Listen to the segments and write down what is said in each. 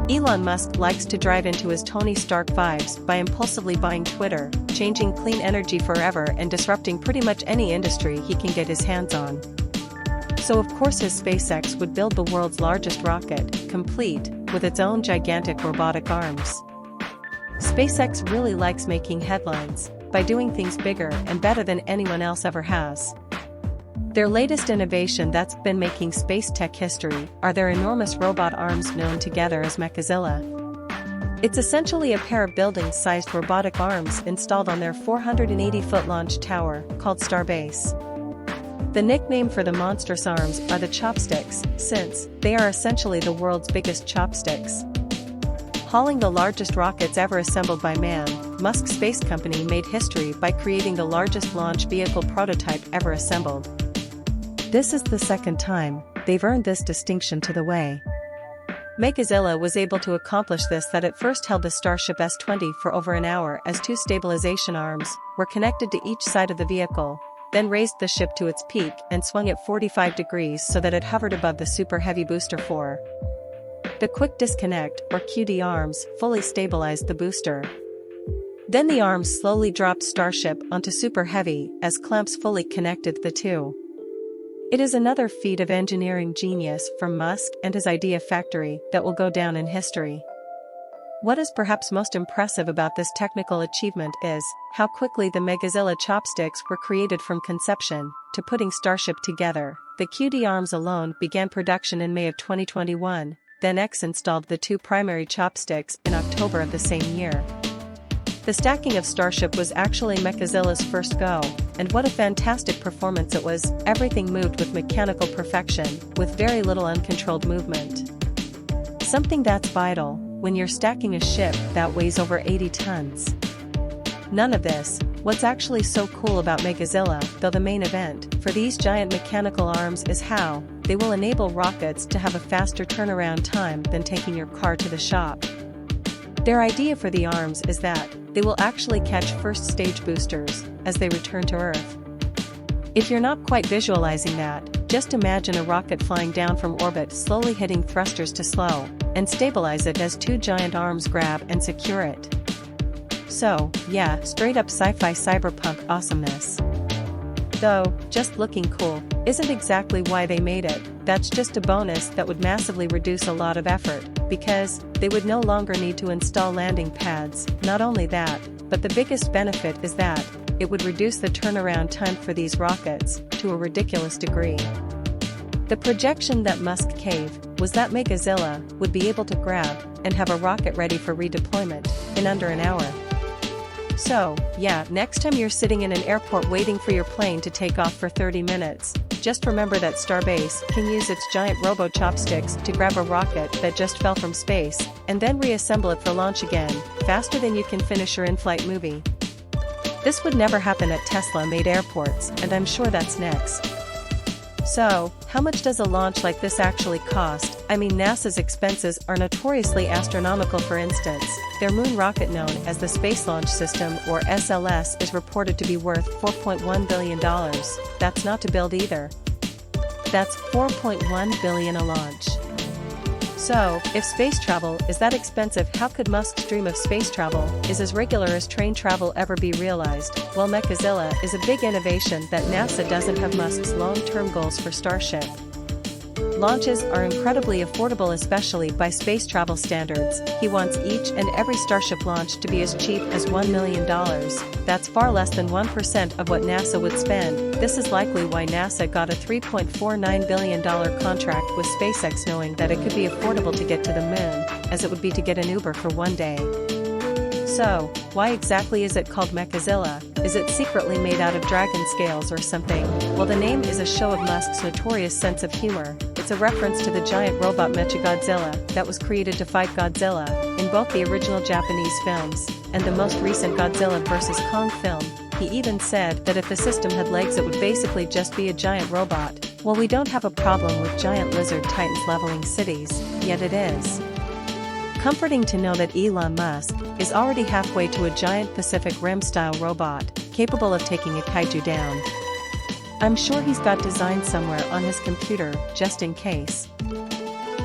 Elon Musk likes to drive into his Tony Stark vibes by impulsively buying Twitter, changing clean energy forever and disrupting pretty much any industry he can get his hands on. So of course his SpaceX would build the world's largest rocket, complete with its own gigantic robotic arms. SpaceX really likes making headlines by doing things bigger and better than anyone else ever has. Their latest innovation that's been making space tech history are their enormous robot arms known together as Mechazilla. It's essentially a pair of building-sized robotic arms installed on their 480-foot launch tower, called Starbase. The nickname for the monstrous arms are the chopsticks, since they are essentially the world's biggest chopsticks. Hauling the largest rockets ever assembled by man, Musk's space company made history by creating the largest launch vehicle prototype ever assembled. This is the second time they've earned this distinction to the way. Mechazilla was able to accomplish this that it first held the Starship S-20 for over an hour as two stabilization arms were connected to each side of the vehicle, then raised the ship to its peak and swung it 45 degrees so that it hovered above the Super Heavy booster 4. The quick disconnect, or QD arms, fully stabilized the booster. Then the arms slowly dropped Starship onto Super Heavy as clamps fully connected the two. It is another feat of engineering genius from Musk and his Idea Factory that will go down in history. What is perhaps most impressive about this technical achievement is how quickly the Mechazilla chopsticks were created from conception to putting Starship together. The QD arms alone began production in May of 2021, then X installed the two primary chopsticks in October of the same year. The stacking of Starship was actually Mechazilla's first go, and what a fantastic performance it was. Everything moved with mechanical perfection, with very little uncontrolled movement. Something that's vital when you're stacking a ship that weighs over 80 tons. None of this. What's actually so cool about Mechazilla, though the main event for these giant mechanical arms is how they will enable rockets to have a faster turnaround time than taking your car to the shop. Their idea for the arms is that they will actually catch first-stage boosters as they return to Earth. If you're not quite visualizing that, just imagine a rocket flying down from orbit slowly hitting thrusters to slow and stabilize it as two giant arms grab and secure it. So, yeah, straight-up sci-fi cyberpunk awesomeness. Though, just looking cool isn't exactly why they made it. That's just a bonus that would massively reduce a lot of effort, because they would no longer need to install landing pads. Not only that, but the biggest benefit is that it would reduce the turnaround time for these rockets to a ridiculous degree. The projection that Musk gave was that Mechazilla would be able to grab and have a rocket ready for redeployment in under an hour. So, yeah, next time you're sitting in an airport waiting for your plane to take off for 30 minutes, just remember that Starbase can use its giant robo-chopsticks to grab a rocket that just fell from space, and then reassemble it for launch again, faster than you can finish your in-flight movie. This would never happen at Tesla-made airports, and I'm sure that's next. So, how much does a launch like this actually cost? I mean, NASA's expenses are notoriously astronomical. For instance, their moon rocket known as the Space Launch System, or SLS, is reported to be worth $4.1 billion. That's not to build either. That's $4.1 billion a launch. So, if space travel is that expensive, how could Musk's dream of space travel is as regular as train travel ever be realized? Well, Mechazilla is a big innovation that NASA doesn't have. Musk's long-term goals for Starship launches are incredibly affordable, especially by space travel standards. He wants each and every Starship launch to be as cheap as $1 million. That's far less than 1% of what NASA would spend. This is likely why NASA got a $3.49 billion contract with SpaceX, knowing that it could be affordable to get to the moon, as it would be to get an Uber for one day. So, why exactly is it called Mechazilla? Is it secretly made out of dragon scales or something? Well, the name is a show of Musk's notorious sense of humor. It's a reference to the giant robot Mechagodzilla that was created to fight Godzilla in both the original Japanese films and the most recent Godzilla vs. Kong film. He even said that if the system had legs, it would basically just be a giant robot. Well, we don't have a problem with giant lizard titans leveling cities, yet it is comforting to know that Elon Musk is already halfway to a giant Pacific Rim-style robot, capable of taking a kaiju down. I'm sure he's got designs somewhere on his computer, just in case.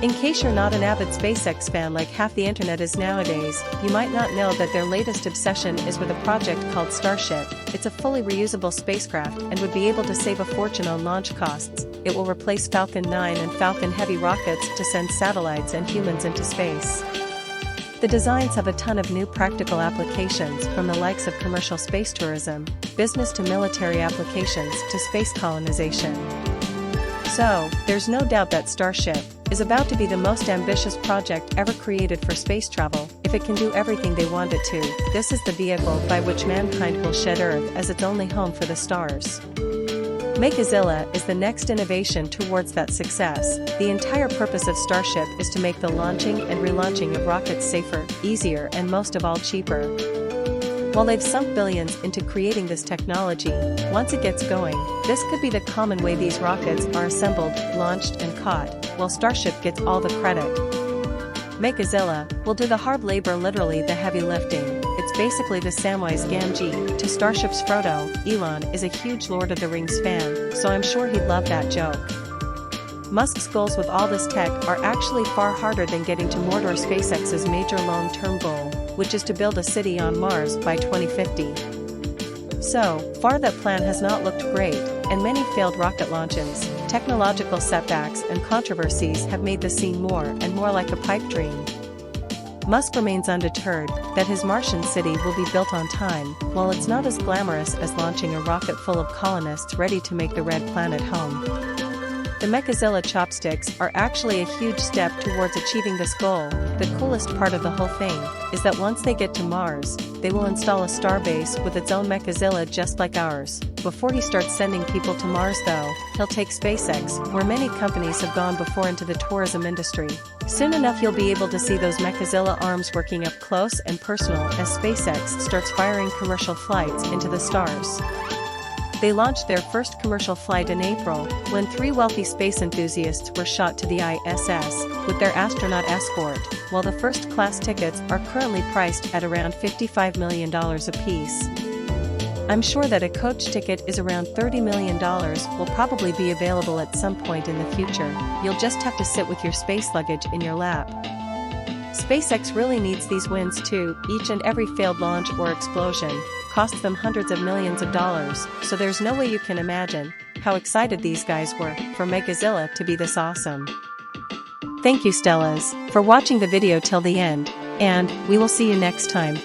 In case you're not an avid SpaceX fan like half the internet is nowadays, you might not know that their latest obsession is with a project called Starship. It's a fully reusable spacecraft and would be able to save a fortune on launch costs. It will replace Falcon 9 and Falcon Heavy rockets to send satellites and humans into space. The designs have a ton of new practical applications, from the likes of commercial space tourism, business to military applications to space colonization. So, there's no doubt that Starship is about to be the most ambitious project ever created for space travel. If it can do everything they want it to, this is the vehicle by which mankind will shed Earth as its only home for the stars. Makezilla is the next innovation towards that success. The entire purpose of Starship is to make the launching and relaunching of rockets safer, easier, and most of all cheaper. While they've sunk billions into creating this technology, once it gets going, this could be the common way these rockets are assembled, launched, and caught, while Starship gets all the credit. Makezilla will do the hard labor, literally the heavy lifting. It's basically the Samwise Gamgee to Starship's Frodo. Elon is a huge Lord of the Rings fan, so I'm sure he'd love that joke. Musk's goals with all this tech are actually far harder than getting to Mordor, SpaceX's major long-term goal, which is to build a city on Mars by 2050. So far that plan has not looked great, and many failed rocket launches, technological setbacks and controversies have made the scene more and more like a pipe dream. Musk remains undeterred that his Martian city will be built on time. While it's not as glamorous as launching a rocket full of colonists ready to make the red planet home, the Makezilla chopsticks are actually a huge step towards achieving this goal. The coolest part of the whole thing is that once they get to Mars, they will install a Starbase with its own Makezilla just like ours. Before he starts sending people to Mars though, he'll take SpaceX, where many companies have gone before, into the tourism industry. Soon enough you'll be able to see those Makezilla arms working up close and personal as SpaceX starts firing commercial flights into the stars. They launched their first commercial flight in April, when 3 wealthy space enthusiasts were shot to the ISS with their astronaut escort, while the first-class tickets are currently priced at around $55 million apiece. I'm sure that a coach ticket is around $30 million will probably be available at some point in the future. You'll just have to sit with your space luggage in your lap. SpaceX really needs these wins too. Each and every failed launch or explosion costs them hundreds of millions of dollars, so there's no way you can imagine how excited these guys were for Makezilla to be this awesome. Thank you, Stellas, for watching the video till the end, and we will see you next time.